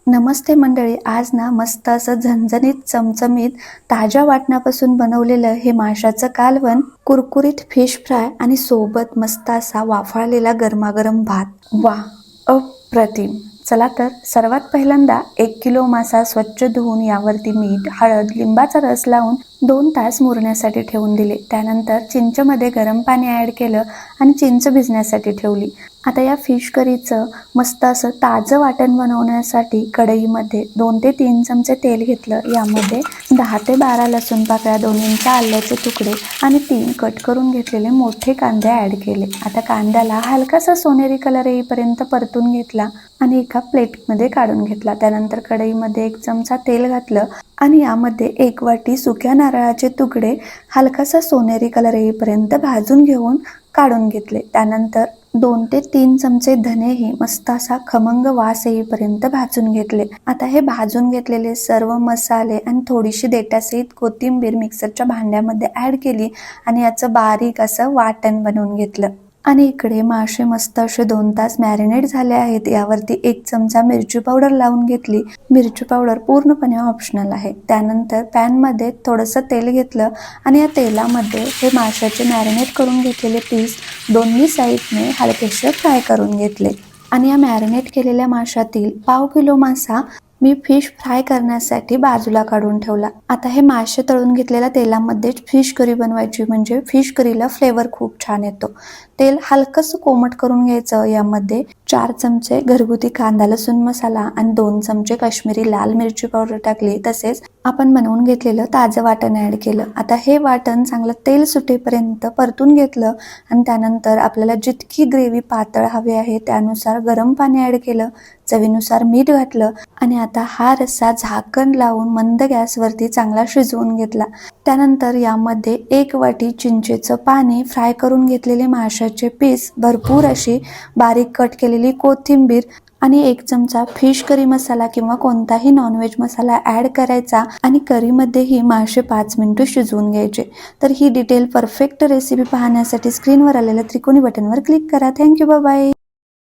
नमस्ते मंडळी, आज ना मस्त असं झणझणीत चमचमीत ताज्या वाटणापासून बनवलेलं हे माशाचं कालवण, कुरकुरीत फिश फ्राय आणि सोबत मस्त असा वाफाळलेला गरमागरम भात. वा, अप्रतिम. चला तर सर्वात पहिल्यांदा 1 किलो मासा स्वच्छ धुवून यावरती मीठ, हळद, लिंबाचा रस लावून 2 तास मुरण्यासाठी ठेवून दिले. त्यानंतर चिंचमध्ये गरम पाणी ॲड केलं आणि चिंच भिजण्यासाठी ठेवली. आता या फिश करीचं मस्त असं ताजं वाटण बनवण्यासाठी कढईमध्ये 2 ते 3 चमचे तेल घेतलं. यामध्ये 10 ते 12 लसूण पाकळ्या, 2 इंच आल्याचे तुकडे आणि 3 कट करून घेतलेले मोठे कांदे ॲड केले. आता कांद्याला हलकासा सोनेरी कलर येईपर्यंत परतून घेतला आणि एका प्लेटमध्ये काढून घेतला. त्यानंतर कढईमध्ये 1 चमचा तेल घातलं आणि यामध्ये 1 वाटी सुक्या नारळाचे तुकडे हलकासा सोनेरी कलर येईपर्यंत भाजून घेऊन काढून घेतले. त्यानंतर 2 ते 3 चमचे धनेही मस्त असा खमंग वास येईपर्यंत भाजून घेतले. आता हे भाजून घेतलेले सर्व मसाले आणि थोडीशी देठासहित कोथिंबीर मिक्सरच्या भांड्यामध्ये ॲड केली आणि याचं बारीक असं वाटण बनवून घेतलं. आणि इकडे मासे मस्त असे 2 तास मॅरिनेट झाले आहेत. यावरती 1 चमचा मिरची पावडर लावून घेतली. मिरची पावडर पूर्णपणे ऑप्शनल आहे. त्यानंतर पॅनमध्ये थोडंसं तेल घेतलं आणि या तेलामध्ये हे माशाचे मॅरिनेट करून घेतलेले पीस दोन्ही साईडने हलकेसे फ्राय करून घेतले. आणि या मॅरिनेट केलेल्या माशातील 1/2 किलो मासा मी फिश फ्राय करण्यासाठी बाजूला काढून ठेवला. आता हे मासे तळून घेतलेल्या तेलामध्ये फिश करी बनवायची, म्हणजे फिश करीला फ्लेवर खूप छान येतो. तेल हलकंसं कोमट करून घ्यायचं. यामध्ये 4 चमचे घरगुती कांदा लसूण मसाला आणि 2 चमचे काश्मीरी लाल मिरची पावडर टाकली. तसेच आपण बनवून घेतलेलं ताजं वाटण ॲड केलं. आता हे वाटण चांगलं तेल सुटेपर्यंत परतून घेतलं आणि त्यानंतर आपल्याला जितकी ग्रेव्ही पातळ हवी आहे त्यानुसार गरम पाणी ॲड केलं. चवीनुसार मीठ घातलं आणि आता हा रस्सा झाकण लावून मंद गॅसवरती चांगला शिजवून घेतला. त्यानंतर यामध्ये 1 वाटी चिंचेचं पाणी, फ्राय करून घेतलेले माशाचे पीस, भरपूर अशी बारीक कट केलेली कोथिंबीर आणि 1 चमचा फिश करी मसाला किंवा कोणताही नॉनव्हेज मसाला ॲड करायचा आणि करीमध्येही मासे 5 मिनिटं शिजवून घ्यायचे. तर ही डिटेल परफेक्ट रेसिपी पाहण्यासाठी स्क्रीनवर आलेल्या त्रिकोणी बटनवर क्लिक करा. Thank you, bye bye.